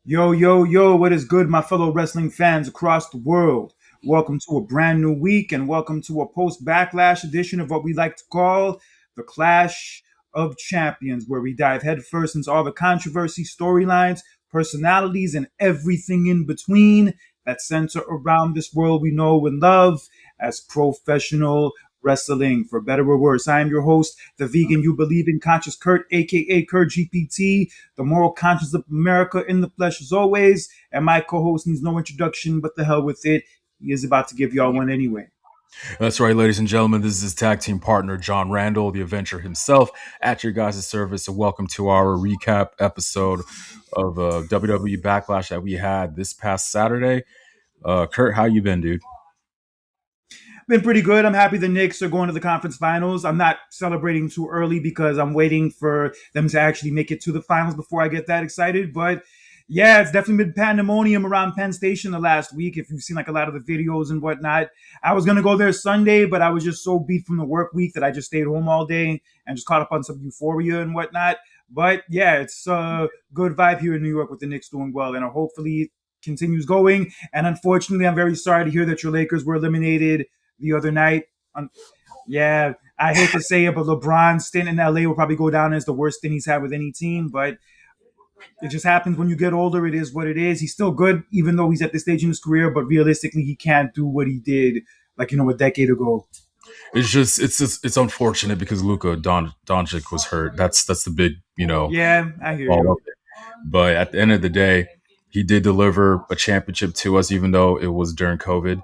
Yo, yo, yo, what is good, my fellow wrestling fans across the world? Welcome to a brand new week and welcome to a post Backlash edition of what we like to call the Clash of Champions, where we dive headfirst into all the controversy, storylines, personalities, and everything in between that center around this world we know and love as professional wrestling. For better or worse, I am your host, the vegan you believe in, Conscious Kurt, aka Kurt GPT, the moral conscience of America in the flesh as always. And my co-host needs no introduction, but the hell with it. He is about to give y'all one anyway. That's right, ladies and gentlemen. This is his tag team partner, John Randall, the Avenger himself, at your guys' service. And welcome to our recap episode of WWE Backlash that we had this past Saturday. Kurt, how you been, dude? Been pretty good. I'm happy the Knicks are going to the conference finals. I'm not celebrating too early because I'm waiting for them to actually make it to the finals before I get that excited. But yeah, it's definitely been pandemonium around Penn Station the last week. If you've seen like a lot of the videos and whatnot, I was gonna go there Sunday, but I was just so beat from the work week that I just stayed home all day and just caught up on some euphoria and whatnot. But yeah, it's a good vibe here in New York with the Knicks doing well, and hopefully it continues going. And unfortunately, I'm very sorry to hear that your Lakers were eliminated the other night. Yeah, I hate to say it, but LeBron's stint in LA will probably go down as the worst stint he's had with any team. But it just happens when you get older. It is what it is. He's still good, even though he's at this stage in his career. But realistically, he can't do what he did, like a decade ago. It's unfortunate because Doncic was hurt. That's the big Yeah, I hear all you. of it. But at the end of the day, he did deliver a championship to us, even though it was during COVID.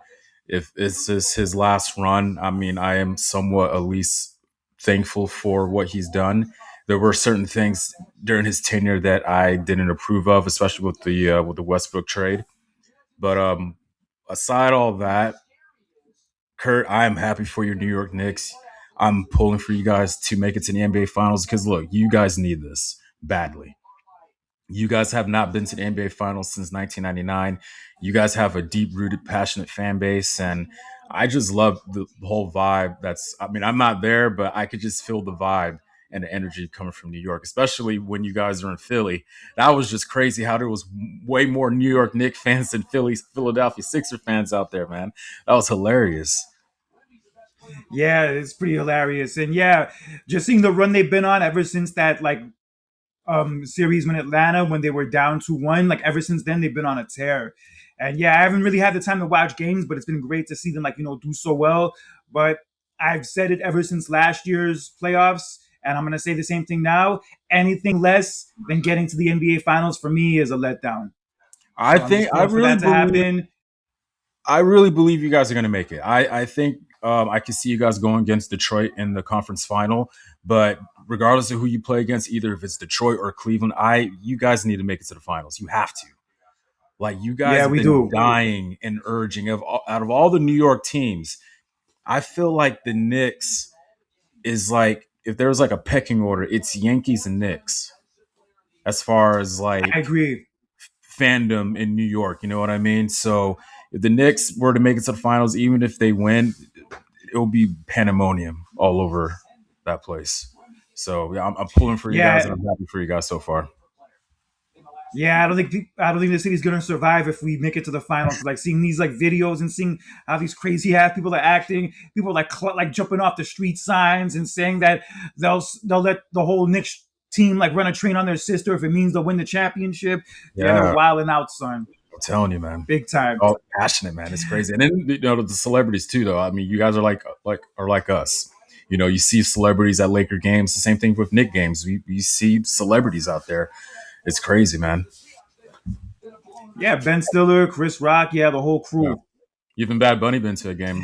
If this is his last run, I mean, I am somewhat at least thankful for what he's done. There were certain things during his tenure that I didn't approve of, especially with the Westbrook trade. But aside all that, Kurt, I am happy for your New York Knicks. I'm pulling for you guys to make it to the NBA Finals because look, you guys need this badly. You guys have not been to the NBA Finals since 1999. You guys have a deep rooted, passionate fan base. And I just love the whole vibe. I mean, I'm not there, but I could just feel the vibe and the energy coming from New York, especially when you guys are in Philly. That was just crazy how there was way more New York Knicks fans than Philadelphia Sixer fans out there, man. That was hilarious. Yeah, it's pretty hilarious. And yeah, just seeing the run they've been on ever since that series when Atlanta when they were down 2-1. Like ever since then, they've been on a tear. And yeah, I haven't really had the time to watch games, but it's been great to see them do so well. But I've said it ever since last year's playoffs, and I'm gonna say the same thing now. Anything less than getting to the NBA Finals for me is a letdown. I So I'm think just pulling for that to happen. I really believe you guys are going to make it. I think I can see you guys going against Detroit in the conference final, but regardless of who you play against, either if it's Detroit or Cleveland, you guys need to make it to the finals. You have to. Like you guys Yeah, have we been do. dying and urging out of all the New York teams. I feel like the Knicks is like if there was like a pecking order, it's Yankees and Knicks as far as I like agree. fandom in New York. You know what I mean? So if the Knicks were to make it to the finals, even if they win, it'll be pandemonium all over that place. So yeah, I'm pulling for you guys, Yeah, and I'm happy for you guys so far. Yeah, I don't think the city's gonna survive if we make it to the finals. 'Cause, like seeing these videos and seeing how these crazy ass people are acting, people like jumping off the street signs and saying that they'll let the whole Knicks team like run a train on their sister if it means they'll win the championship. Yeah, they're Yeah, wilding out, son, I'm telling you, man. big time. Oh, passionate, man. It's crazy. And then the celebrities too, though. I mean, you guys are like us. You see celebrities at Laker games. The same thing with Nick games. We see celebrities out there. It's crazy, man. Yeah, Ben Stiller, Chris Rock, yeah, the whole Yeah. crew. Even Bad Bunny been to a game.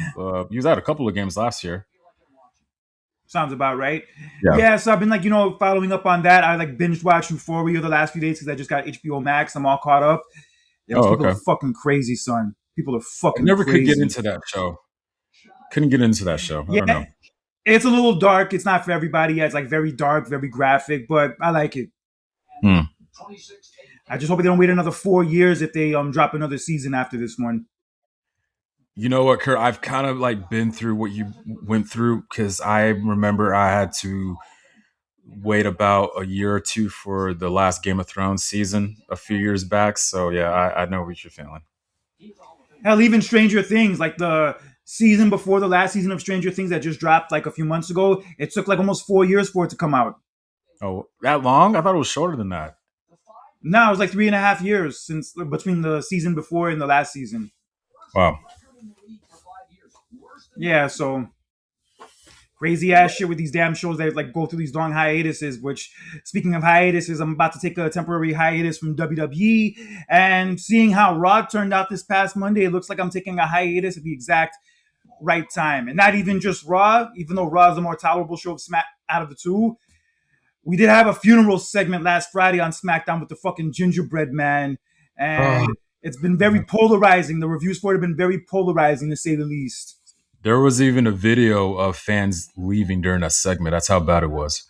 He was at a couple of games last year. Sounds about right. Yeah. Yeah, so I've been following up on that. I binge watched Euphoria the last few days because I just got HBO Max. I'm all caught up. Yeah, those Oh, people are okay. fucking crazy, son. People are I fucking never could get crazy. into that show. Couldn't get into that show. I don't Yeah, know. it's a little dark. It's not for everybody. Yeah, it's very dark, very graphic, but I like it. Hmm. I just hope they don't wait another 4 years if they drop another season after this one. You know what, Kurt? I've kind of like been through what you went through because I remember I had to wait about a year or two for the last Game of Thrones season a few years back. So yeah, I know what you're feeling. Hell, even Stranger Things, like the season before the last season of Stranger Things that just dropped like a few months ago, it took like almost 4 years for it to come out. Oh, that long? I thought it was shorter than that. No, it was like 3.5 years since between the season before and the last season. Wow. Yeah, so crazy ass shit with these damn shows that like go through these long hiatuses. Which, speaking of hiatuses, I'm about to take a temporary hiatus from WWE, and seeing how Raw turned out this past Monday, it looks like I'm taking a hiatus at the exact right time. And not even just Raw, even though Raw is the more tolerable show of Smack out of the two. We did have a funeral segment last Friday on SmackDown with the fucking Gingerbread man, Oh, and it's been very polarizing. The reviews for it have been very polarizing, to say the least. there was even a video of fans leaving during that segment. That's how bad it was.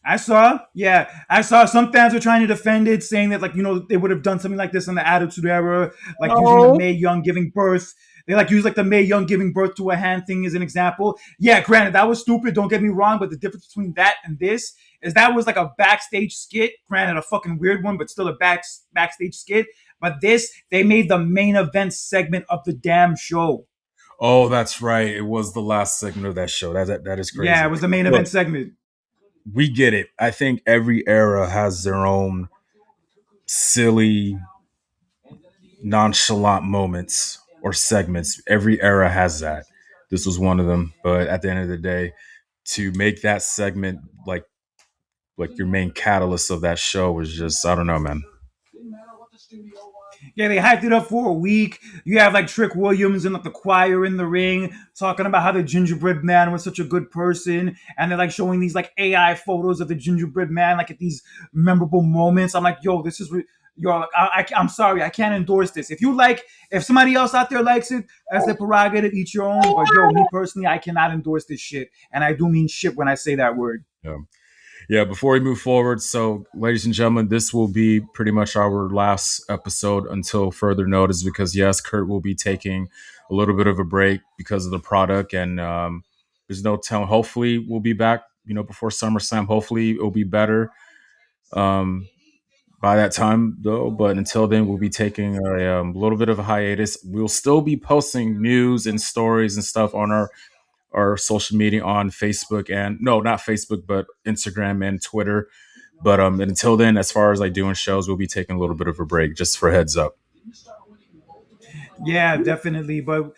I saw some fans were trying to defend it, saying that, like, they would have done something like this in the Attitude Era, like using the No. Mae Young giving birth. They like use like the Mae Young giving birth to a hand thing as an example. Yeah, granted that was stupid. Don't get me wrong, but the difference between that and this is that was like a backstage skit. Granted, a fucking weird one, but still a backstage skit. But this, they made the main event segment of the damn show. Oh, that's right. It was the last segment of that show. That is Yeah, it crazy. was the main Look, event segment. we get it. I think every era has their own silly, nonchalant moments or segments. Every era has that. This was one of them. But at the end of the day, to make that segment like your main catalyst of that show was just, I don't know, man. Yeah, they hyped it up for a week. You have like Trick Williams and like the choir in the ring talking about how the gingerbread man was such a good person, and they're like showing these like AI photos of the gingerbread man like at these memorable moments. I'm like, yo, this is yo. Like, I'm sorry, I can't endorse this. If somebody else out there likes it, that's their prerogative. Each your own. But yo, me personally, I cannot endorse this shit, and I do mean shit when I say that word. Yeah. Yeah, before we move forward, so ladies and gentlemen, this will be pretty much our last episode until further notice because, yes, Kurt will be taking a little bit of a break because of the product. And there's no telling. Hopefully, we'll be back, before SummerSlam. Hopefully, it'll be better um, by that time, though. But until then, we'll be taking a little bit of a hiatus. We'll still be posting news and stories and stuff on our social media on Facebook and no, not Facebook, but Instagram and Twitter. But and until then, as far as like doing shows, we'll be taking a little bit of a break just for heads up. Yeah, definitely. But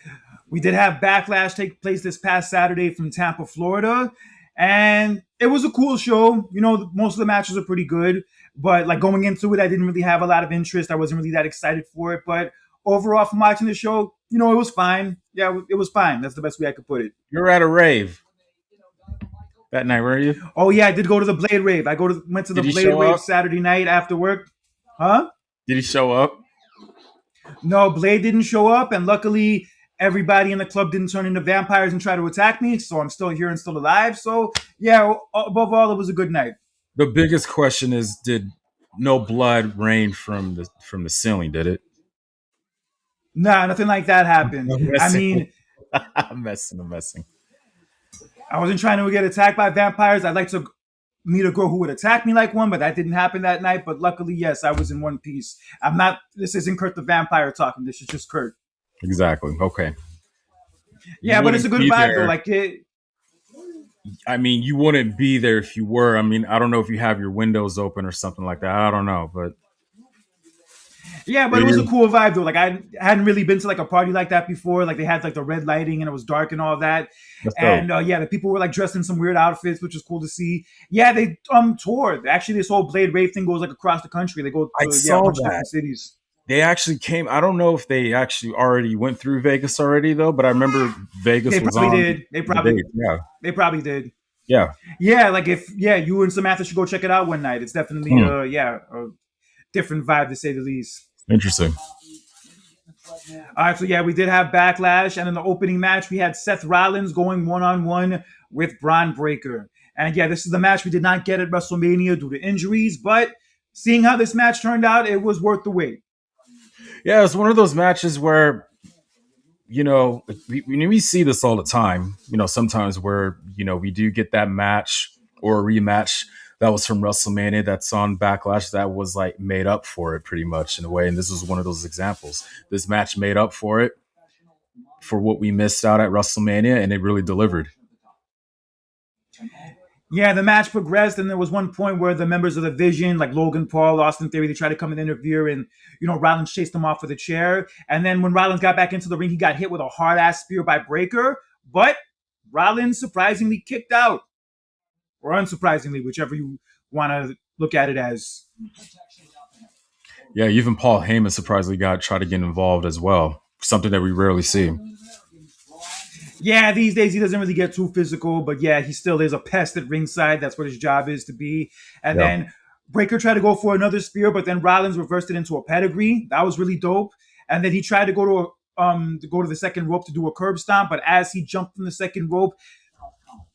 we did have Backlash take place this past Saturday from Tampa, Florida. And it was a cool show. Most of the matches are pretty good. But like going into it, I didn't really have a lot of interest. I wasn't really that excited for it. But overall, from watching the show, it was fine. Yeah, it was fine. That's the best way I could put it. You're at a rave that night, were you? Oh yeah, I did go to the Blade Rave. Went to the Did he Blade show Rave up? Saturday night after work. Huh? Did he show up? No, Blade didn't show up, and luckily everybody in the club didn't turn into vampires and try to attack me, so I'm still here and still alive. So yeah, above all, it was a good night. The biggest question is, did no blood rain from the ceiling? Did it? Nah, nothing like that happened. I'm I messing. mean, I'm messing. I'm messing. I wasn't trying to get attacked by vampires. I'd like to meet a girl who would attack me like one, but that didn't happen that night. But luckily, yes, I was in one piece. I'm not. This isn't Kurt the vampire talking. This is just Kurt. Exactly. Okay. You Yeah, but it's a wouldn't good be vibe though. there. Like it. I mean, you wouldn't be there if you were. I mean, I don't know if you have your windows open or something like that. I don't know, but Yeah, but it was a cool vibe though. Like I hadn't really been to like a party like that before. Like they had like the red lighting and it was dark and all that. let's go. And yeah, the people were like dressed in some weird outfits, which was cool to see. Yeah, they toured. Actually, this whole Blade Rave thing goes like across the country. They go I to a saw bunch of that. different cities. They actually came. I don't know if they actually already went through Vegas already though, but I remember Vegas They was probably on did. the date. Yeah, They probably did. yeah. Yeah, like if you and Samantha should go check it out one night. It's definitely Hmm. a different vibe to say the least. Interesting. All right, so yeah, we did have Backlash, and in the opening match, we had Seth Rollins going one-on-one with Braun Breaker. And yeah, this is the match we did not get at WrestleMania due to injuries, but seeing how this match turned out, it was worth the wait. Yeah, it's one of those matches where we see this all the time. Sometimes where we do get that match or a rematch that was from WrestleMania that's on Backlash that was like made up for it pretty much in a way. And this was one of those examples. This match made up for it for what we missed out at WrestleMania, and it really delivered. Yeah, the match progressed, and there was one point where the members of the Vision, like Logan Paul, Austin Theory, they tried to come and interfere, and Rollins chased them off with a chair. And then when Rollins got back into the ring, he got hit with a hard ass spear by Breaker, but Rollins surprisingly kicked out, or unsurprisingly, whichever you want to look at it as. Yeah, even Paul Heyman surprisingly got tried to get involved as well. Something that we rarely see. Yeah, these days he doesn't really get too physical, but yeah, he still is a pest at ringside. That's what his job is to be. And Yeah. then Breaker tried to go for another spear, but then Rollins reversed it into a pedigree. That was really dope. And then he tried to go to the second rope to do a curb stomp, but as he jumped from the second rope,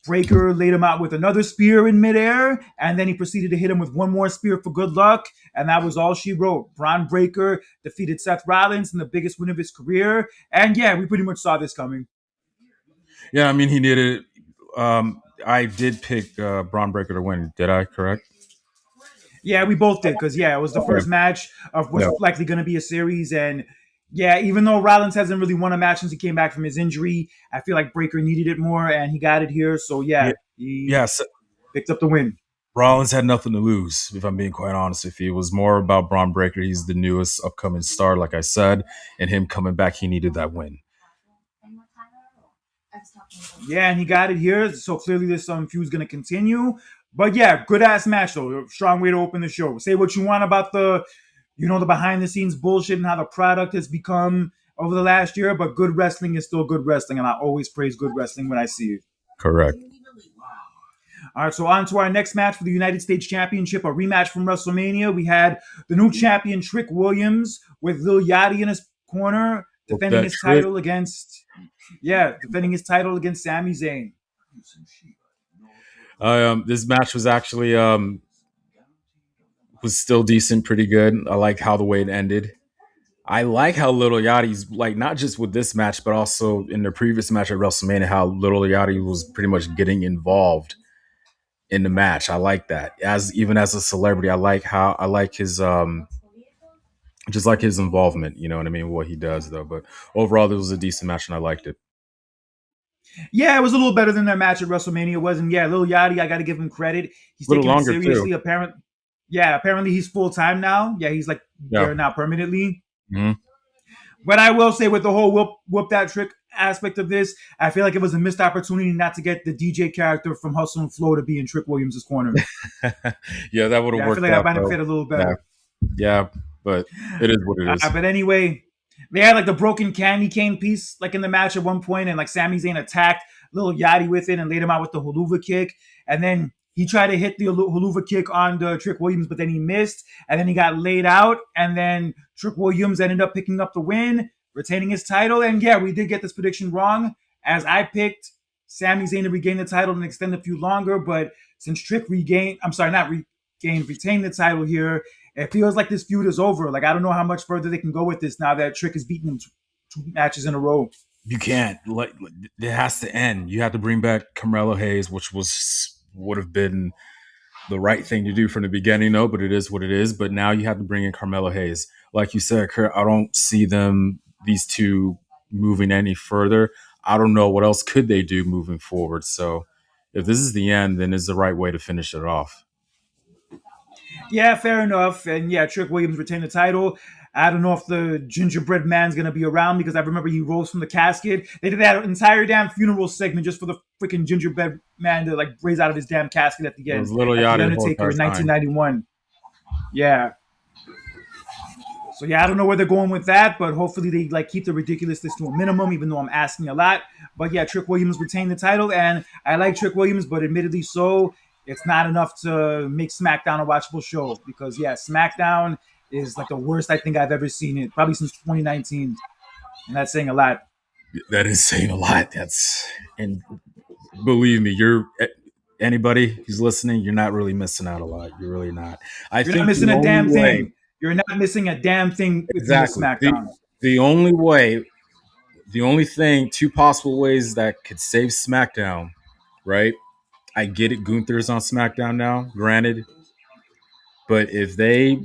Breaker laid him out with another spear in midair, and then he proceeded to hit him with one more spear for good luck, and that was all she wrote. Braun Breaker defeated Seth Rollins in the biggest win of his career, and yeah, we pretty much saw this coming. Yeah, I mean, he needed. I did pick Braun Breaker to win. Did I? Correct. Yeah, we both did because yeah, it was the Okay. first match of what's Yeah. likely going to be a series, and yeah, even though Rollins hasn't really won a match since he came back from his injury, I feel like Breaker needed it more, and he got it here. So Yeah. yeah, he Yes. picked up the win. Rollins had nothing to lose, if I'm being quite honest with you. It was more about Braun Breaker. He's the newest upcoming star, like I said, and him coming back, he needed that win. Yeah, and he got it here. So clearly, this feud's going to continue. But yeah, good ass match though. Strong way to open the show. Say what you want about the behind the scenes bullshit and how the product has become over the last year, but good wrestling is still good wrestling, and I always praise good wrestling when I see it. Correct. All right, so on to our next match for the United States Championship, a rematch from WrestleMania. We had the new champion Trick Williams with Lil Yachty in his corner, Whoop defending that his trick. title against Sami Zayn. This match was actually was still decent, pretty good. I like how the way it ended. I like how Little Yachty's like not just with this match, but also in the previous match at WrestleMania, how Little Yachty was pretty much getting involved in the match. I like that. As even as a celebrity, I like his just like his involvement. You know what I mean? What he does though. But overall, it was a decent match, and I liked it. Yeah, it was a little better than their match at WrestleMania was, and yeah, Lil Yachty, I got to give him credit. He's A little taking it longer seriously. too. Apparently he's full time now. Yeah, he's like Yeah. there now permanently. Mhm. But I will say, with the whole whoop that trick aspect of this, I feel like it was a missed opportunity not to get the DJ character from Hustle and Flow to be in Trick Williams' corner. Yeah, that would have Yeah, I feel worked like that out might have though. fit a little Yeah. better. Yeah, but it is what it is. But anyway, they had like the broken candy cane piece like in the match at one point, and like Sami Zayn attacked Lil Yachty with it and laid him out with the haluva kick, and then he tried to hit the haluva kick on the Trick Williams, but then he missed, and then he got laid out, and then Trick Williams ended up picking up the win, retaining his title, and yeah, we did get this prediction wrong, as I picked Sami Zayn to regain the title and extend the feud longer, but since Trick retained the title here, it feels like this feud is over. Like, I don't know how much further they can go with this now that Trick has beaten him two matches in a row. You can't. Like, it has to end. You have to bring back Carmelo Hayes, which would have been the right thing to do from the beginning, though. But it is what it is. But now you have to bring in Carmelo Hayes. Like you said, Kurt, I don't see these two moving any further. I don't know what else could they do moving forward. So if this is the end, then it's the right way to finish it off. Yeah, fair enough. And yeah, Trick Williams retained the title. I don't know if the gingerbread man's gonna be around because I remember he rose from the casket. They did that entire damn funeral segment just for the freaking gingerbread man to like raise out of his damn casket at the It end, was Little like the Yachty the whole Undertaker entire in time. 1991. Yeah. So yeah, I don't know where they're going with that, but hopefully they like keep the ridiculousness to a minimum, even though I'm asking a lot. But yeah, Trick Williams retained the title, and I like Trick Williams, but admittedly so, it's not enough to make SmackDown a watchable show because yeah, SmackDown is like the worst I think I've ever seen it, probably since 2019, and that's saying a lot. That is saying a lot. And believe me, anybody who's listening, you're not really missing out a lot. You're really not. I You're not think missing the a only damn way, thing. You're not missing a damn thing with me with exactly, SmackDown. the only way, the only thing, two possible ways that could save SmackDown, right? I get it. Gunther's on SmackDown now, granted, but if they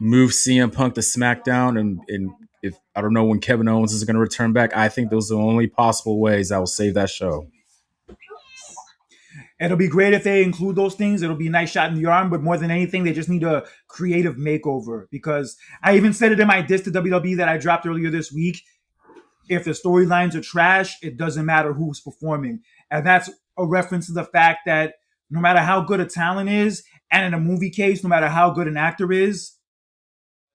move CM Punk to SmackDown, and if I don't know when Kevin Owens is going to return back, I think those are the only possible ways I will save that show. It'll be great if they include those things. It'll be a nice shot in the arm, but more than anything, they just need a creative makeover. Because I even said it in my diss to WWE that I dropped earlier this week. If the storylines are trash, it doesn't matter who's performing. And that's a reference to the fact that no matter how good a talent is, and in a movie case, no matter how good an actor is,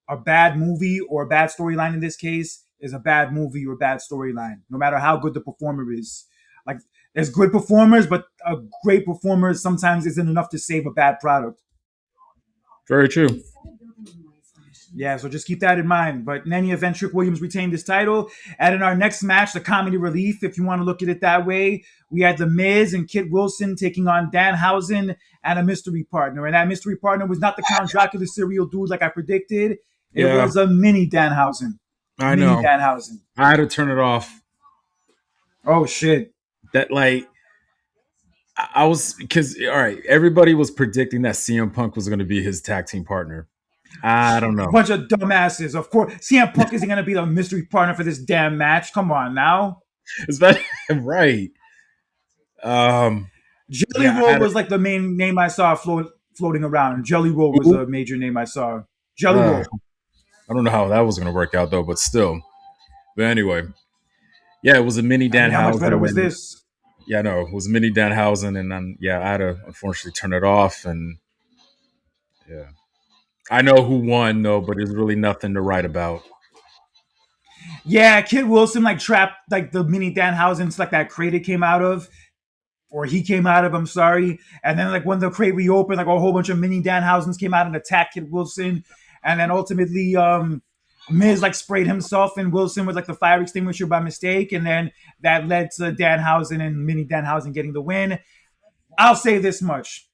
a bad movie or a bad storyline in this case is a bad movie or a bad storyline, no matter how good the performer is. Like, there's good performers, but a great performer sometimes isn't enough to save a bad product. Very true. Yeah, so just keep that in mind. But in any event, Trick Williams retained his title. And in our next match, the comedy relief, if you want to look at it that way, we had The Miz and Kit Wilson taking on Danhausen and a mystery partner. And that mystery partner was not the Count Dracula serial dude like I predicted. It Yeah, was a mini Danhausen. I Mini know. Danhausen. I had to turn it off. Oh, shit. That like I was because all right, everybody was predicting that CM Punk was going to be his tag team partner. I don't know. Bunch of dumbasses. Of course, CM Punk isn't going to be the mystery partner for this damn match. Come on now. Is that right? Jelly Yeah, Roll was like the main name I saw floating around. Jelly Roll was a major name I saw. Jelly uh, Roll. I don't know how that was going to work out though, but still. But anyway, yeah, it was a mini I mean, how much better Danhausen, was and this? yeah, no, it was a mini Danhausen, and then yeah, I had to unfortunately turn it off, and yeah, I know who won though, but there's really nothing to write about. Yeah, Kid Wilson like trapped like the mini Danhausen's like that crate it came out of, or he came out of. I'm sorry. And then like when the crate reopened, like a whole bunch of mini Danhausens came out and attacked Kid Wilson. And then ultimately, Miz like sprayed himself and Wilson with like the fire extinguisher by mistake, and then that led to Danhausen and mini Danhausen getting the win. I'll say this much: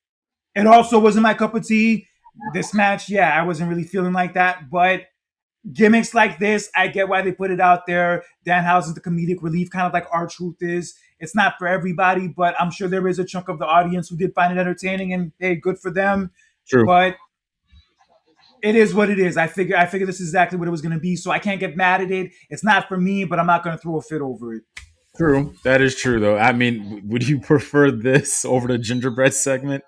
it also wasn't my cup of tea. This match, yeah, I wasn't really feeling like that, but gimmicks like this, I get why they put it out there. Danhausen's the comedic relief, kind of like R-Truth is. It's not for everybody, but I'm sure there is a chunk of the audience who did find it entertaining, and hey, good for them. True, But it is what it is. I figure this is exactly what it was going to be, so I can't get mad at it. It's not for me, but I'm not going to throw a fit over it. true. That is true though. I mean, would you prefer this over the gingerbread segment?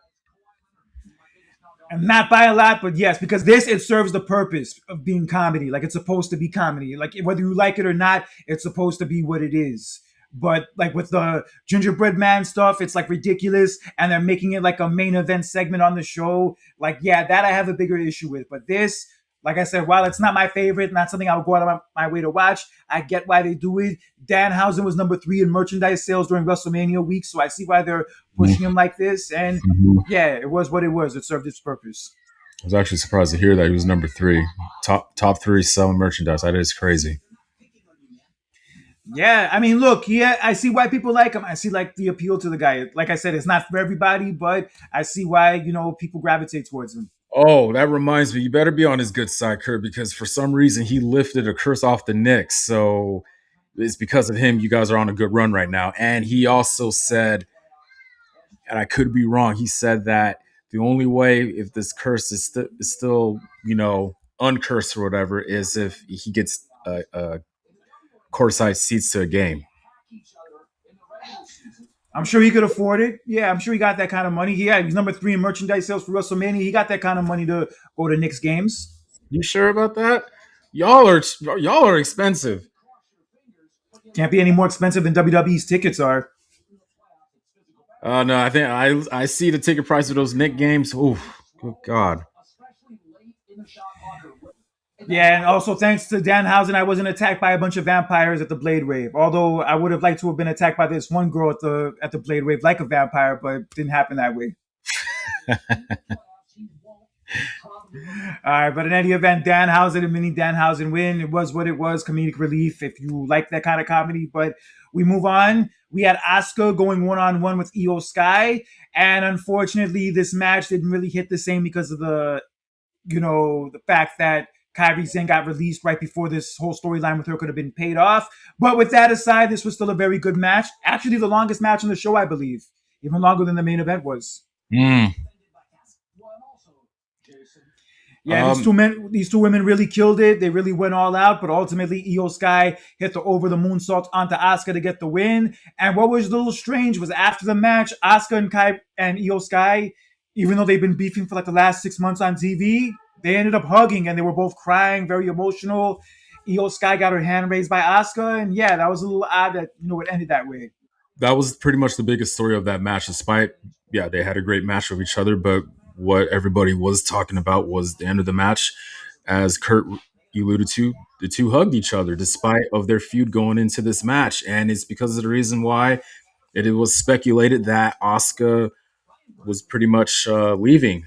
And not by a lot, but yes, because this it serves the purpose of being comedy. Like it's supposed to be comedy. Like whether you like it or not, it's supposed to be what it is. But like with the gingerbread man stuff, it's like ridiculous, and they're making it like a main event segment on the show. Like, yeah, that I have a bigger issue with. But this, like I said, while it's not my favorite, not something I would go out of my way to watch, I get why they do it. Danhausen was number 3 in merchandise sales during WrestleMania week, so I see why they're pushing him like this. And Mhm. yeah, it was what it was. It served its purpose. I was actually surprised to hear that he was number 3, top 3 selling merchandise. That is crazy. Yeah, I mean, look, yeah, I see why people like him. I see like the appeal to the guy. Like I said, it's not for everybody, but I see why people gravitate towards him. Oh, that reminds me. You better be on his good side, Kurt, because for some reason he lifted a curse off the Knicks. So it's because of him you guys are on a good run right now. And he also said, and I could be wrong, he said that the only way if this curse is still, uncursed or whatever, is if he gets courtside seats to a game. I'm sure he could afford it. Yeah, I'm sure he got that kind of money. Yeah, he's number 3 in merchandise sales for WrestleMania. He got that kind of money to go to Knicks games. You sure about that? Y'all are expensive. Can't be any more expensive than WWE's tickets are. No, I think I see the ticket price of those Nick games. Ooh, good God. Yeah, and also thanks to Danhausen, I wasn't attacked by a bunch of vampires at the Blade Wave. Although I would have liked to have been attacked by this one girl at the Blade Wave like a vampire, but it didn't happen that way. All right, but in any event, Danhausen and Mini Danhausen win. It was what it was, comedic relief if you like that kind of comedy. But we move on. We had Asuka going one-on-one with Io Sky, and unfortunately, this match didn't really hit the same because of the fact that Kairi Sane got released right before this whole storyline with her could have been paid off. But with that aside, this was still a very good match. Actually, the longest match on the show, I believe. even longer than the main event was. Mm. Yeah, Um, these two women really killed it. They really went all out, but ultimately Io Sky hit the over the moonsault onto Asuka to get the win. And what was a little strange was after the match, Asuka and Kai and Io Sky, even though they've been beefing for like the last 6 months on TV, they ended up hugging and they were both crying, very emotional. Io Sky got her hand raised by Asuka, and yeah, that was a little odd that it ended that way. that was pretty much the biggest story of that match. Despite, yeah, they had a great match with each other, but what everybody was talking about was the end of the match. As Kurt alluded to, the two hugged each other despite of their feud going into this match, and it's because of the reason why it was speculated that Asuka was pretty much leaving,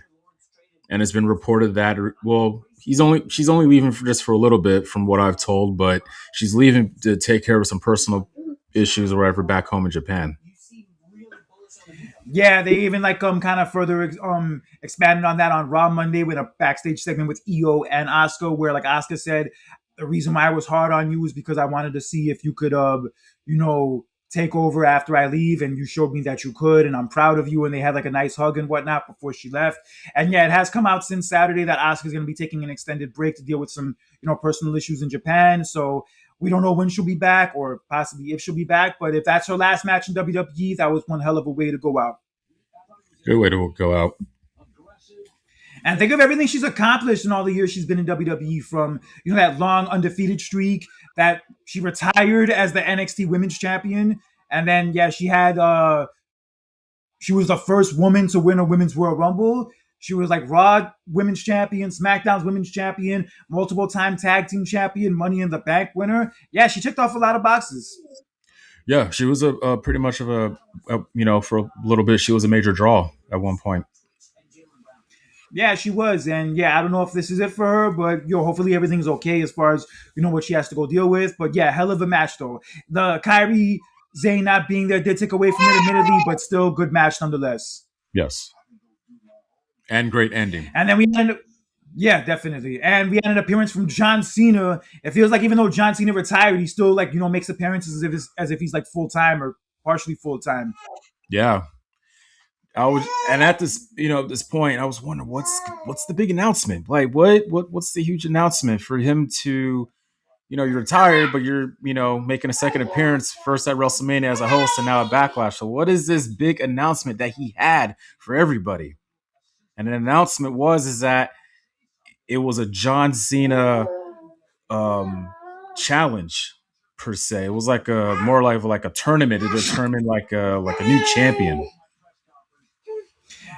and it's been reported that she's only leaving for just for a little bit, from what I've told, but she's leaving to take care of some personal issues or whatever back home in Japan. Yeah, they even like kind of further expanded on that on Raw Monday with a backstage segment with Io and Asuka, where like Asuka said, the reason why I was hard on you is because I wanted to see if you could you know take over after I leave, and you showed me that you could, and I'm proud of you. And they had like a nice hug and whatnot before she left. And yeah, it has come out since Saturday that Asuka's going to be taking an extended break to deal with some personal issues in Japan. So we don't know when she'll be back or possibly if she'll be back. But if that's her last match in WWE, that was one hell of a way to go out. Good way to go out. And think of everything she's accomplished in all the years she's been in WWE, from that long undefeated streak, that she retired as the NXT Women's Champion, and then yeah, she was the first woman to win a Women's Royal Rumble. She was like Raw Women's Champion, SmackDown's Women's Champion, multiple time Tag Team Champion, Money in the Bank winner. Yeah, she ticked off a lot of boxes. Yeah, she was a pretty much of for a little bit she was a major draw at one point. Yeah, she was, and yeah, I don't know if this is it for her, but hopefully everything's okay as far as what she has to go deal with. But yeah, hell of a match though. The Kyrie Zayn not being there did take away from it, admittedly, but still good match nonetheless. Yes, and great ending. And then we ended, yeah, definitely, and we had an appearance from John Cena. It feels like even though John Cena retired, he still like makes appearances as if he's like full time or partially full time. Yeah, I was, and at this this point, I was wondering what's the big announcement? Like what's the huge announcement for him to you're retired, but you're making a second appearance, first at WrestleMania as a host, and now at Backlash. So what is this big announcement that he had for everybody? And an announcement is that it was a John Cena um, challenge per se. It was like a more like a tournament to determine like a new champion.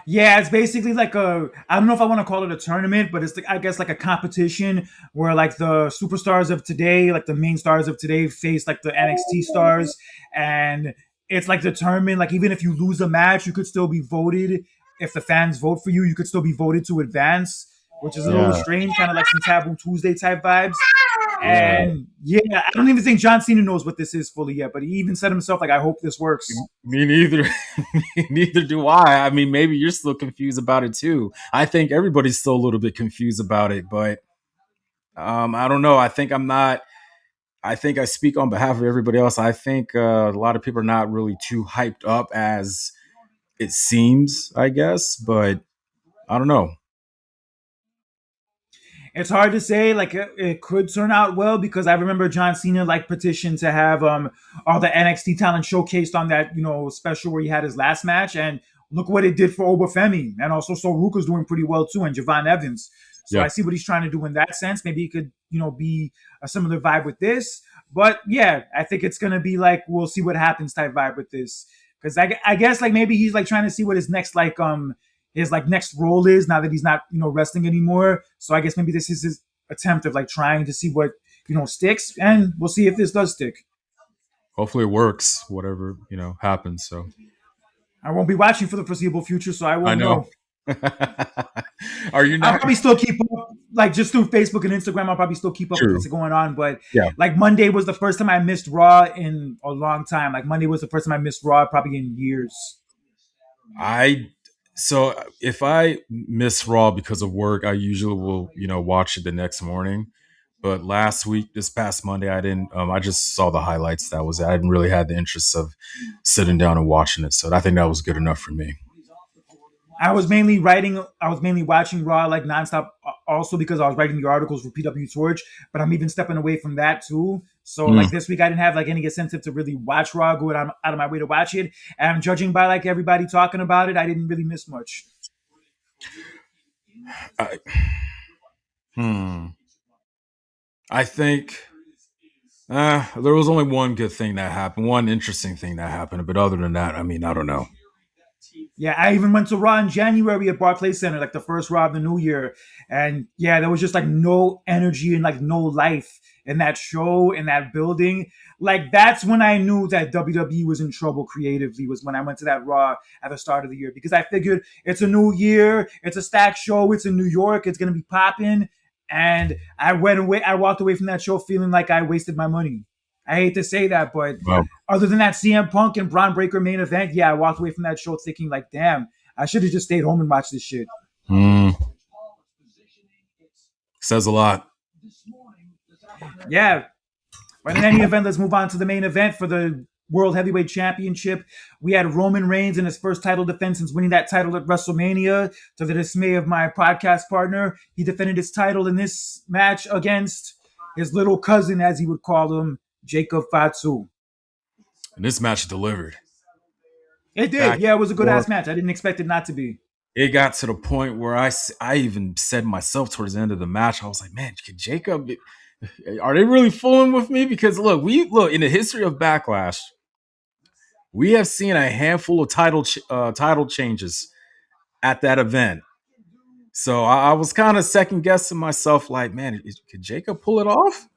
Yeah, it's basically like I don't know if I want to call it a tournament, but it's like, I guess like a competition where like the superstars of today, like the main stars of today, face like the NXT stars, and it's like determined. Like even if you lose a match, you could still be voted. If the fans vote for you, you could still be voted to advance, which is a little Yeah, strange, kind of like some Taboo Tuesday type vibes. yeah. And yeah, I don't even think John Cena knows what this is fully yet, but he even said himself like, "I hope this works." Me neither. Neither do I. I mean, maybe you're still confused about it too. I think everybody's still a little bit confused about it, but I don't know. I think I'm not. I think I speak on behalf of everybody else. I think a lot of people are not really too hyped up as it seems, I guess, but I don't know. It's hard to say. Like it could turn out well because I remember John Cena like petitioned to have all the NXT talent showcased on that special where he had his last match, and look what it did for Obafemi, and also Ruka's doing pretty well too, and Javon Evans. So I Yep. see what he's trying to do in that sense. Maybe it could be a similar vibe with this, but yeah, I think it's gonna be like we'll see what happens type vibe with this because I guess like maybe he's like trying to see what his next like his like next role is now that he's not wrestling anymore. So I guess maybe this is his attempt of like trying to see what sticks, and we'll see if this does stick. Hopefully it works, whatever, happens. So I won't be watching for the foreseeable future, so I I won't know. know. Are you I'll not probably still keep up, like just through Facebook and Instagram. I'll probably still keep up with true? what's going on. But Yeah. like Monday was the first time I missed Raw in a long time. Like Monday was the first time I missed Raw probably in years. I so if I miss Raw because of work, I usually will, watch it the next morning. But last week, this past Monday, I didn't. I just saw the highlights. That was it. I didn't really have the interest of sitting down and watching it. So I think that was good enough for me. I was mainly writing. I was mainly watching Raw like nonstop. Also because I was writing the articles for PW Torch, but I'm even stepping away from that too. So Mm. like this week, I didn't have like any incentive to really watch Raw, going out of my way to watch it. And judging by like everybody talking about it, I didn't really miss much. I, hmm. I think there was only one good thing that happened, one interesting thing that happened. But other than that, I mean, I don't know. Yeah, I even went to Raw in January at Barclays Center, like the first Raw of the new year. And yeah, there was just like no energy and like no life in that show, in that building. Like that's when I knew that WWE was in trouble creatively, was when I went to that Raw at the start of the year. Because I figured it's a new year, it's a stacked show, it's in New York, it's gonna be popping. And I walked away from that show feeling like I wasted my money. I hate to say that, but Well, other than that CM Punk and Braun Breaker main event, yeah, I walked away from that show thinking like, damn, I should have just stayed home and watched this shit. mm, says a lot. Yeah, but in any event, let's move on to the main event for the World Heavyweight Championship. We had Roman Reigns in his first title defense since winning that title at WrestleMania. To the dismay of my podcast partner, he defended his title in this match against his little cousin, as he would call him, Jacob Fatu. And this match delivered. It did. Back Yeah, it was a good and ass match. I didn't expect it not to be. it got to the point where I even said myself towards the end of the match, I was like, man, could Jacob, are they really fooling with me? Because look in the history of Backlash, we have seen a handful of title changes at that event. So I was kind of second guessing myself, like, man, could Jacob pull it off?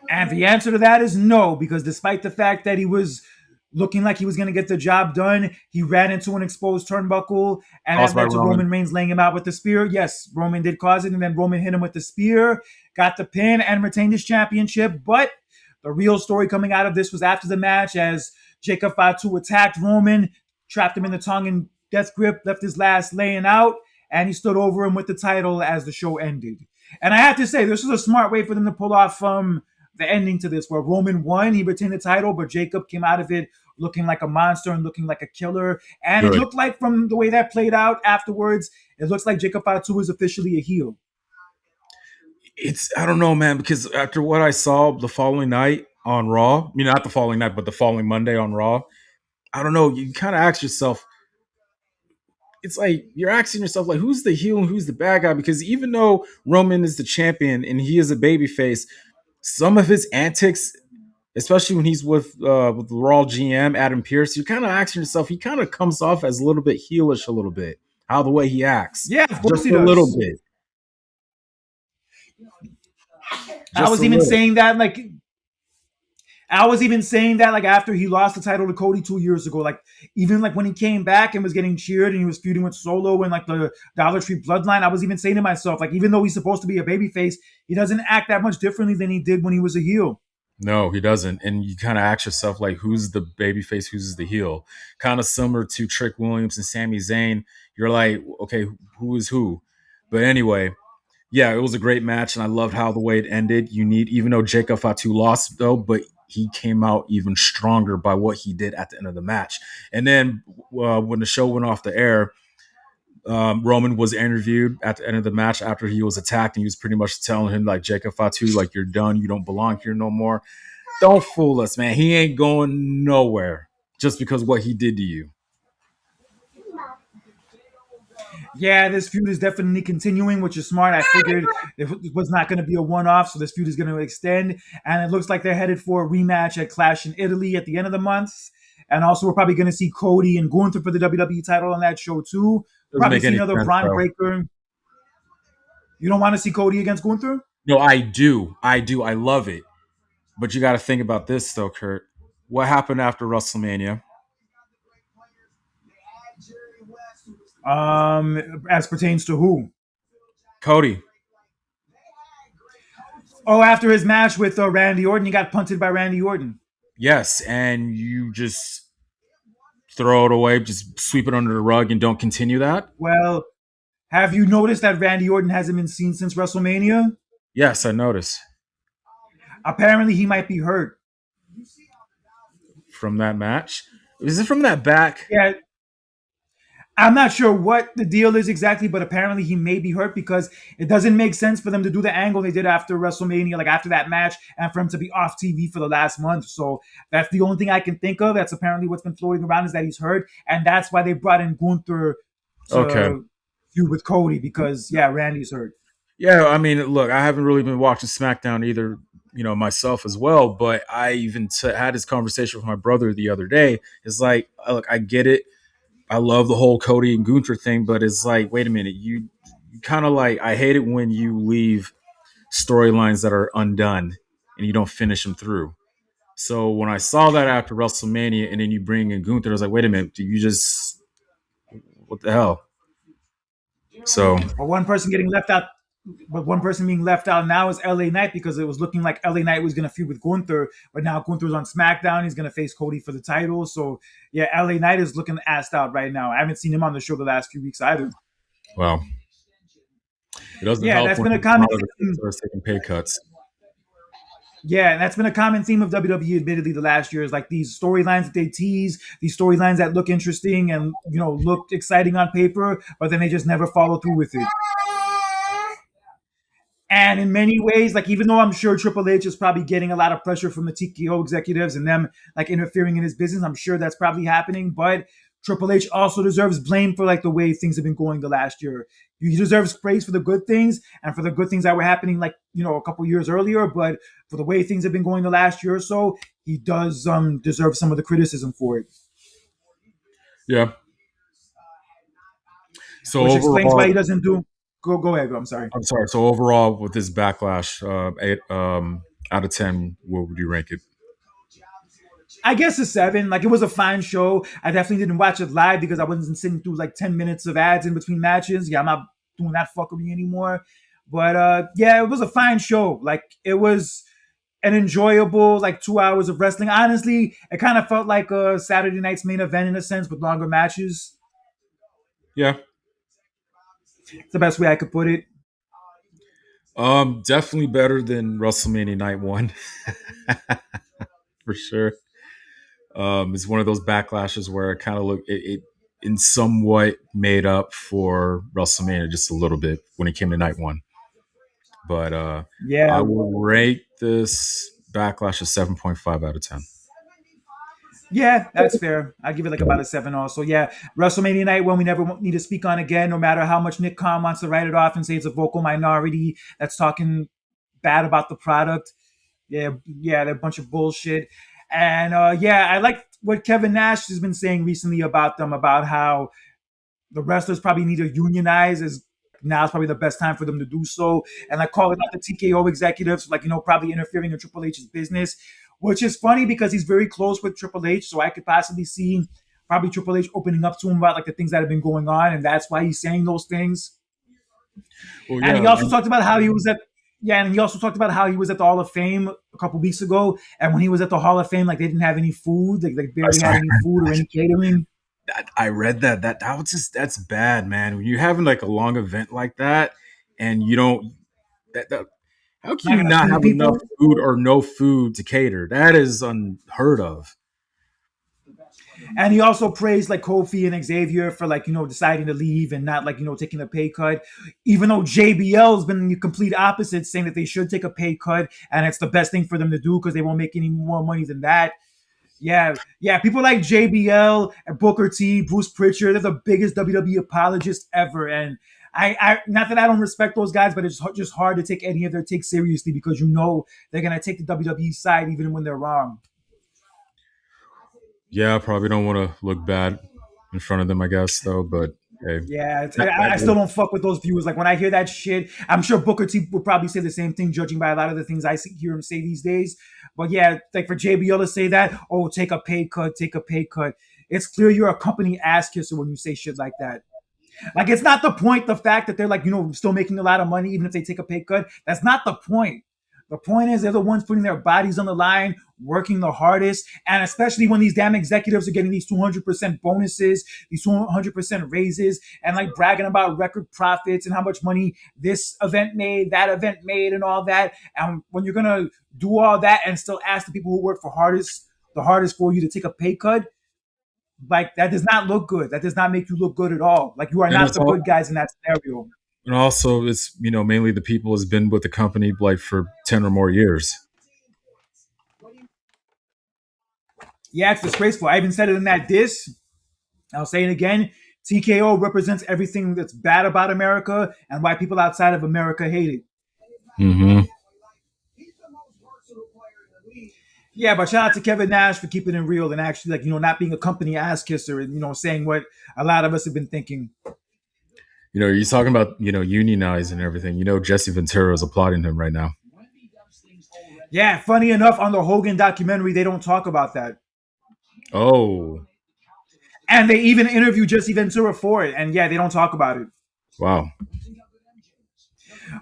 And the answer to that is no, because despite the fact that he was looking like he was going to get the job done, he ran into an exposed turnbuckle, and that Caused by led to Roman. Roman Reigns laying him out with the spear. Yes, Roman did cause it, and then Roman hit him with the spear, got the pin, and retained his championship. But the real story coming out of this was after the match, as Jacob Fatu attacked Roman, trapped him in the tongue and death grip, left his last laying out, and he stood over him with the title as the show ended. And I have to say, this was a smart way for them to pull off the ending to this, where Roman won, he retained the title, but Jacob came out of it looking like a monster and looking like a killer. And it Good. looked like, from the way that played out afterwards, it looks like Jacob Fatu is officially a heel. I don't know, man, because after what I saw the following night on Raw, I mean, not the following night, but the following Monday on Raw, I don't know. You kind of ask yourself, it's like you're asking yourself, like, who's the heel and who's the bad guy? Because even though Roman is the champion and he is a babyface, some of his antics, especially when he's with the Raw GM Adam Pearce, you're kind of asking yourself, he kind of comes off as a little bit heelish, a little bit, how the way he acts, Yeah, of course just he a little does. bit, I just was a even little. saying that, like, after he lost the title to Cody 2 years ago, like even like when he came back and was getting cheered and he was feuding with Solo and like the Dollar Tree Bloodline, I was even saying to myself, like, even though he's supposed to be a babyface, he doesn't act that much differently than he did when he was a heel. No, he doesn't. And you kind of ask yourself, like, who's the babyface, who's the heel? Kind of similar to Trick Williams and Sami Zayn. You're like, okay, who is who? But anyway, yeah, it was a great match, and I loved how the way it ended. Even though Jacob Fatu lost, though, but he came out even stronger by what he did at the end of the match. And then when the show went off the air, Roman was interviewed at the end of the match after he was attacked, and he was pretty much telling him, like, Jacob Fatu, like, you're done, you don't belong here no more. Don't fool us, man. He ain't going nowhere just because what he did to you. Yeah, this feud is definitely continuing, which is smart. I figured it was not going to be a one-off, so this feud is going to extend, and it looks like they're headed for a rematch at Clash in Italy at the end of the month. And also, we're probably going to see Cody and Gunther for the WWE title on that show too. Doesn't Probably make see any another sense, Braun bro. Breaker. You don't want to see Cody against Gunther? No, I do. I do. I love it. But you got to think about this, though, Kurt. What happened after WrestleMania? As pertains to who? Cody. Oh, after his match with Randy Orton, he got punted by Randy Orton. Yes, and you just throw it away, just sweep it under the rug and don't continue that? Well, Have you noticed that Randy Orton hasn't been seen since WrestleMania? Yes, I noticed Apparently, he might be hurt. from that match. Is it from that back? Yeah, I'm not sure what the deal is exactly, but apparently he may be hurt because it doesn't make sense for them to do the angle they did after WrestleMania, like after that match, and for him to be off TV for the last month. So that's the only thing I can think of. That's apparently what's been floating around is that he's hurt, and that's why they brought in Gunther Okay. to feud with Cody because yeah, Randy's hurt. Yeah, I mean, look, I haven't really been watching SmackDown either, myself as well. But I even had this conversation with my brother the other day. It's like, look, I get it. I love the whole Cody and Gunther thing, but it's like, wait a minute, you kind of like, I hate it when you leave storylines that are undone and you don't finish them through. So when I saw that after WrestleMania, and then you bring in Gunther, I was like, wait a minute, do you just what the hell? So But one person getting left out, but one person being left out now is LA Knight because it was looking like LA Knight was going to feud with Gunther, but now Gunther's on SmackDown. He's going to face Cody for the title. So yeah, LA Knight is looking assed out right now. I haven't seen him on the show the last few weeks either. well, it doesn't Yeah, help that's when been a a common lot of the theme. stars taking pay cuts. Yeah, that's been a common theme of WWE, admittedly, the last year is like these storylines that they tease, these storylines that look interesting and look exciting on paper, but then they just never follow through with it. And in many ways, like even though I'm sure Triple H is probably getting a lot of pressure from the TKO executives and them like interfering in his business, I'm sure that's probably happening. But Triple H also deserves blame for like the way things have been going the last year. He deserves praise for the good things and for the good things that were happening like a couple years earlier. But for the way things have been going the last year or so, he does deserve some of the criticism for it, Yeah. So which explains why he overall, doesn't do. Go ahead. I'm sorry. I'm sorry. So overall, with this backlash, eight out of 10, what would you rank it? I guess a seven. Like it was a fine show. I definitely didn't watch it live because I wasn't sitting through like 10 minutes of ads in between matches. Yeah, I'm not doing that fuckery anymore. But yeah, it was a fine show. Like it was an enjoyable like 2 hours of wrestling. Honestly, it kind of felt like a Saturday night's main event in a sense with longer matches. Yeah. It's the best way I could put it. Definitely better than WrestleMania Night One for sure. It's one of those backlashes where it kind of it in somewhat made up for WrestleMania just a little bit when it came to Night One. But I Yeah, will rate this backlash a 7.5 out of 10. yeah, that's fair. I give it like about a seven also. Yeah, WrestleMania night one we never need to speak on again, no matter how much Nick Khan wants to write it off and say it's a vocal minority that's talking bad about the product. Yeah, yeah, they're a bunch of bullshit. And yeah, I like what Kevin Nash has been saying recently about them, about how the wrestlers probably need to unionize as now is probably the best time for them to do so. And like calling out the TKO executives, like, probably interfering in Triple H's business, which is funny because he's very close with Triple H. So I could possibly see probably Triple H opening up to him about like the things that have been going on. And that's why he's saying those things. Well, And yeah, he also talked about how he was at yeah, and he also talked about how he was at the Hall of Fame a couple weeks ago, and when he was at the Hall of Fame, like they didn't have any food, like they I barely had sorry. any food or any catering. I read that was just that's bad, man. When you're having like a long event like that, and you don't that how can Not you gonna not feed have enough people. food or no food to cater? That is unheard of. And he also praised like Kofi and Xavier for like deciding to leave and not like taking a pay cut, even though JBL has been the complete opposite, saying that they should take a pay cut and it's the best thing for them to do because they won't make any more money than that. Yeah, yeah. People like JBL and Booker T, Bruce Pritchard, they're the biggest WWE apologists ever. And I not that I don't respect those guys, but it's just hard to take any of their takes seriously because they're gonna take the WWE side even when they're wrong. Yeah, I probably don't want to look bad in front of them, I guess, though. But hey, Yeah, I still that don't fuck with those views. Like when I hear that shit, I'm sure Booker T would probably say the same thing, judging by a lot of the things hear him say these days. But yeah, like for JBL to say that, oh, take a pay cut, take a pay cut. It's clear you're a company ass kisser when you say shit like that. Like it's not the point, the fact that they're like, still making a lot of money, even if they take a pay cut. That's not the point. The point is, they're the ones putting their bodies on the line, working the hardest, and especially when these damn executives are getting these 200% bonuses, these 200% raises, and like bragging about record profits and how much money this event made, that event made, and all that. And when you're gonna do all that and still ask the people who work for the hardest for you to take a pay cut, like that does not look good. That does not make you look good at all. Like you are And not it's the good guys in that scenario. and also it's mainly the people has been with the company like for 10 or more years. Yeah, it's disgraceful. I even said it in that diss. I'll say it again. TKO represents everything that's bad about America and why people outside of America hate it. Mm-hmm. Yeah, but shout out to Kevin Nash for keeping it real and actually like, not being a company ass kisser and, saying what a lot of us have been thinking. You're talking about unionize and everything. Jesse Ventura is applauding him right now. Yeah, funny enough, on the Hogan documentary, they don't talk about that. Oh, And they even interview Jesse Ventura for it. And yeah, they don't talk about it. wow.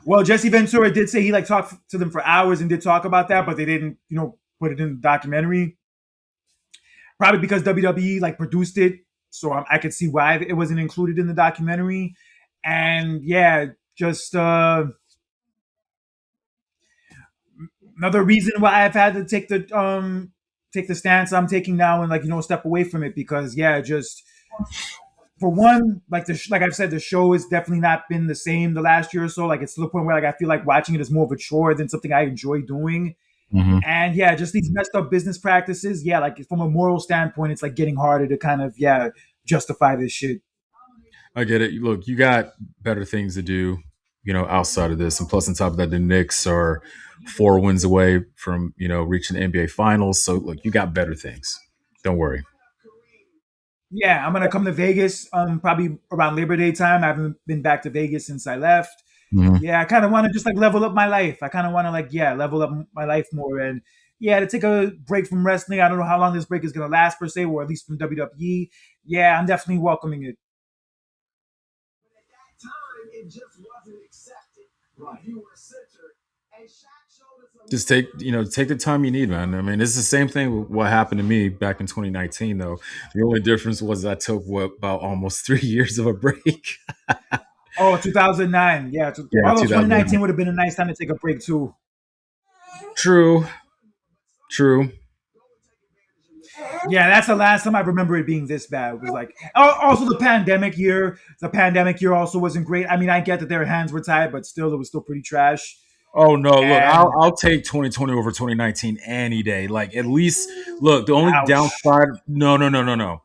Well, Jesse Ventura did say he like talked to them for hours and did talk about that, but they didn't, put it in the documentary. Probably because WWE like produced it, so I could see why it wasn't included in the documentary. And yeah, just another reason why I've had to take the stance I'm taking now and like step away from it because yeah, just for one, like like I've said, the show has definitely not been the same the last year or so. Like it's to the point where like I feel like watching it is more of a chore than something I enjoy doing. Mm-hmm. And yeah, just these messed up business practices. Yeah, like from a moral standpoint, it's like getting harder to kind of justify this shit. I get it. Look, you got better things to do, outside of this. And plus, on top of that, the Knicks are 4 wins away from, reaching the NBA Finals. So, look, you got better things. Don't worry. Yeah, I'm gonna come to Vegas probably around Labor Day time. I haven't been back to Vegas since I left. Mm-hmm. Yeah, I kind of want to just like level up my life. I kind of want to like level up my life more and yeah to take a break from wrestling. I don't know how long this break is gonna last per se, or at least from WWE. Yeah, I'm definitely welcoming it. Just take the time you need, man. I mean, it's the same thing with what happened to me back in 2019, though. The only difference was I took about almost 3 years of a break. Oh, 2009. Yeah, Yeah, although 2009. 2019 would have been a nice time to take a break too. True, true. Yeah, that's the last time I remember it being this bad. It was like also the pandemic year. The pandemic year also wasn't great. I mean, I get that their hands were tied, but still, it was still pretty trash. Oh no! Look, I'll And I'll take 2020 over 2019 any day. Like at least, look. The only ouch. downside, no, no, no, no, no.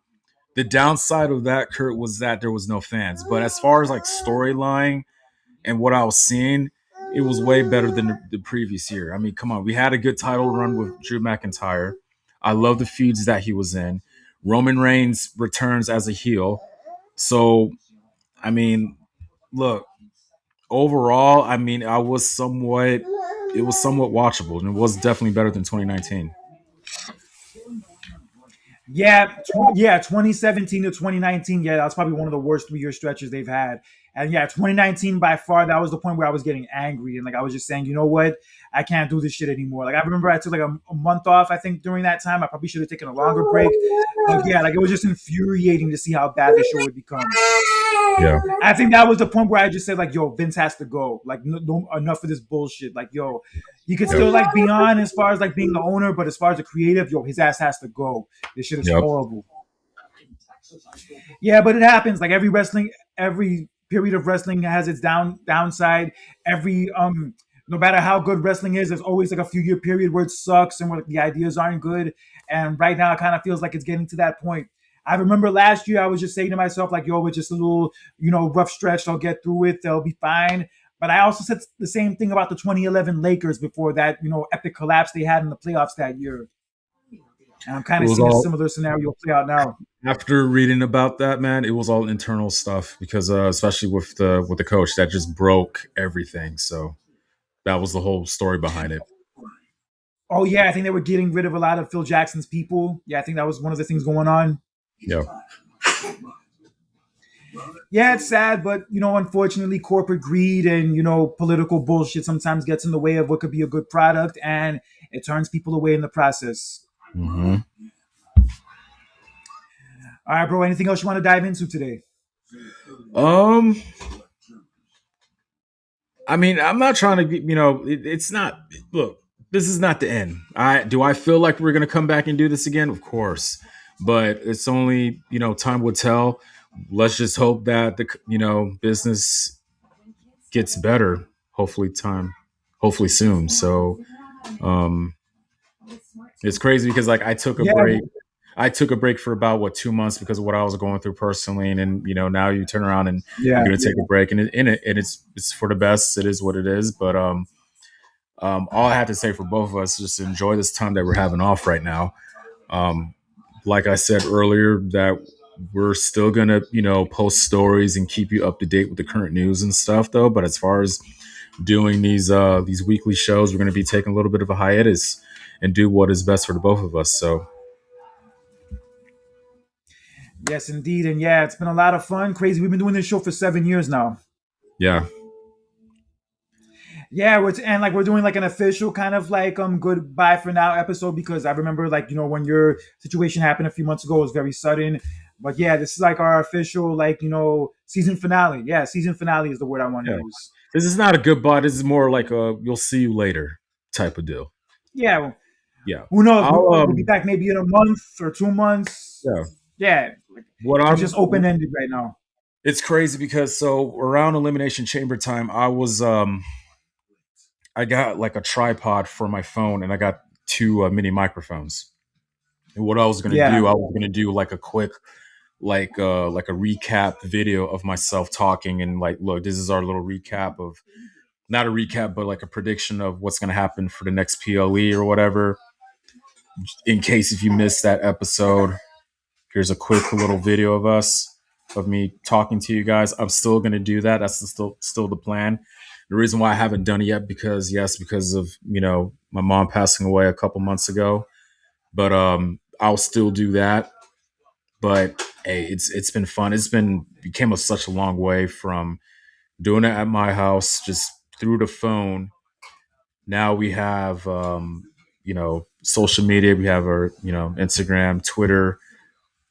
The downside of that, Kurt, was that there was no fans. But as far as like storyline and what I was seeing, it was way better than the previous year. I mean, come on, we had a good title run with Drew McIntyre. I love the feuds that he was in. Roman Reigns returns as a heel. So, I mean, look, overall, I mean, it was somewhat watchable, and it was definitely better than 2019. Yeah, 2017 to 2019. Yeah, that was probably one of the worst 3 year stretches they've had. And yeah, 2019 by far, that was the point where I was getting angry and like I was just saying, you know what, I can't do this shit anymore. Like I remember I took like a month off. I think during that time, I probably should have taken a longer break. But yeah, like it was just infuriating to see how bad the show had become. Yeah. I think that was the point where I just said like, yo, Vince has to go. Like, no, enough of this bullshit. Like, yo, you could still Yep. like be on as far as like being the owner, but as far as the creative, yo, his ass has to go. This shit is Yep. horrible. Yeah, but it happens. Like every period of wrestling has its downside. Every no matter how good wrestling is, there's always like a few year period where it sucks and where like, the ideas aren't good. And right now, it kind of feels like it's getting to that point. I remember last year, I was just saying to myself, like, yo, it's just a little, rough stretch. They'll get through it. They'll be fine. But I also said the same thing about the 2011 Lakers before that, epic collapse they had in the playoffs that year. And I'm kind It of was seeing a all similar scenario play out now. after reading about that, man. It was all internal stuff because, especially with the coach, that just broke everything. So that was the whole story behind it. Oh yeah, I think they were getting rid of a lot of Phil Jackson's people. Yeah, I think that was one of the things going on. Yeah. Yeah, it's sad, but unfortunately, corporate greed and political bullshit sometimes gets in the way of what could be a good product, and it turns people away in the process. Hmm. All right, bro. Anything else you want to dive into today? Um, I mean, I'm not trying to get, it's not, look, this is not the end. I feel like we're going to come back and do this again? Of course. But it's only, time will tell. Let's just hope that business gets better. Hopefully soon. So, um, it's crazy because like Yeah, I took a break for about 2 months because of what I was going through personally, and then now you turn around and you're yeah, gonna take a break, and it's for the best. It is what it is, but all I have to say for both of us is just enjoy this time that we're having off right now. Um, like I said earlier, that we're still gonna post stories and keep you up to date with the current news and stuff, though. But as far as doing these weekly shows, we're gonna be taking a little bit of a hiatus and do what is best for the both of us. So yes, indeed, and yeah, it's been a lot of fun. Crazy. We've been doing this show for 7 years now. yeah. Yeah, and like we're doing like an official kind of like goodbye for now episode because I remember like when your situation happened a few months ago, it was very sudden. But yeah, this is like our official like season finale. Yeah, season finale is the word I want to Yeah. use. This is not a goodbye. This is more like a you'll see you later type of deal. Yeah, well, Yeah. who knows? I'll We'll be back maybe in a month or 2 months. yeah. Yeah, like, What it's just I'm open ended right now. It's crazy because so around elimination chamber time, I got like a tripod for my phone and I got two mini microphones. And what I was gonna Yeah, do, I was gonna do like a quick like a recap video of myself talking and like, look, this is our little recap of not a recap, but like a prediction of what's gonna happen for the next PLE or whatever. In case if you missed that episode, here's a quick little video of me talking to you guys. I'm still gonna do that. That's still the plan. The reason why I haven't done it yet because of my mom passing away a couple months ago. But I'll still do that. But hey, it's been fun. It's been became such a long way from doing it at my house just through the phone. Now we have social media. We have our Instagram, Twitter,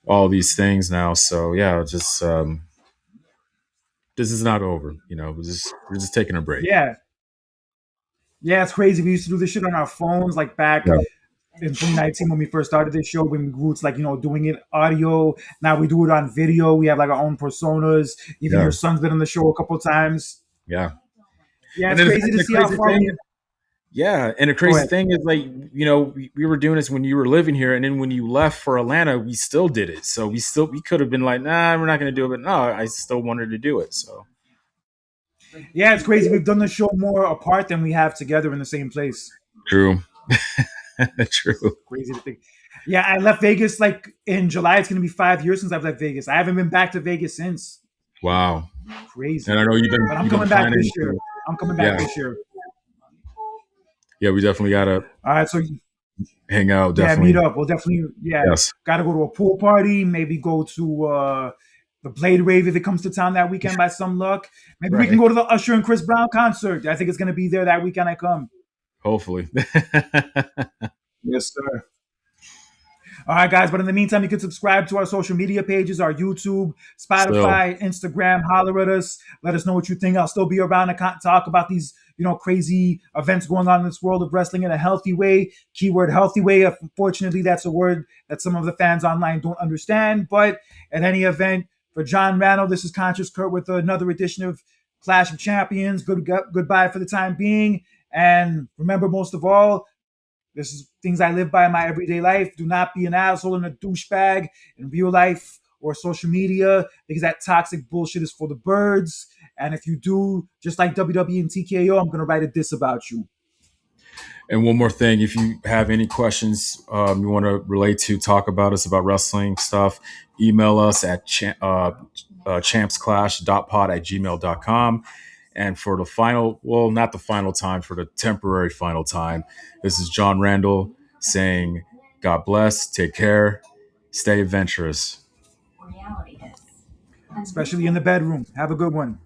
all these things now. So yeah, just this is not over. We're just taking a break. yeah, yeah. It's crazy. We used to do this shit on our phones like back Yeah, in 2019 when we first started this show when we grew to like doing it audio. Now we do it on video. We have like our own personas. Even yeah, your son's been on the show a couple times. yeah. Yeah, And it's then crazy to the see how crazy far thing, we. yeah, and the Go crazy ahead. thing is like we were doing this when you were living here, and then when you left for Atlanta, we still did it. So we could have been like, nah, we're not going to do it, but no, I still wanted to do it. So Yeah, it's crazy. We've done the show more apart than we have together in the same place. true, true. Crazy to think. Yeah, I left Vegas like in July. It's going to be 5 years since I've left Vegas. I haven't been back to Vegas since. Wow. And Crazy. I know But I'm you've been coming back planning this year. to, I'm coming back yeah, this year. yeah. We definitely gotta All right. So hang out. yeah, meet Definitely, up. We'll definitely yes, got to go to a pool party. Maybe go to the Blade Rave if it comes to town that weekend by some luck. Maybe we can right. go to the Usher and Chris Brown concert. I think it's going to be there that weekend I come. Hopefully, Yes, sir. All right, guys. But in the meantime, you can subscribe to our social media pages, our YouTube, still, Spotify, Instagram. Holler at us. Let us know what you think. I'll still be around to talk about these, crazy events going on in this world of wrestling in a healthy way. Keyword healthy way. Unfortunately, that's a word that some of the fans online don't understand. But at any event, for John Randall, this is Conscious Kurt with another edition of Clash of Champions. Goodbye for the time being. And remember, most of all, this is things I live by in my everyday life. Do not be an asshole and a douchebag in real life or social media because that toxic bullshit is for the birds. And if you do, just like WWE and TKO, I'm going to write a diss about you. and one more thing, if you have any questions you want to relate to, talk about us about wrestling stuff, email us at champsclash.pod@gmail.com. And for the final, well, not the final time, for the temporary final time, this is John Randall saying, God bless, take care, stay adventurous. especially in the bedroom. Have a good one.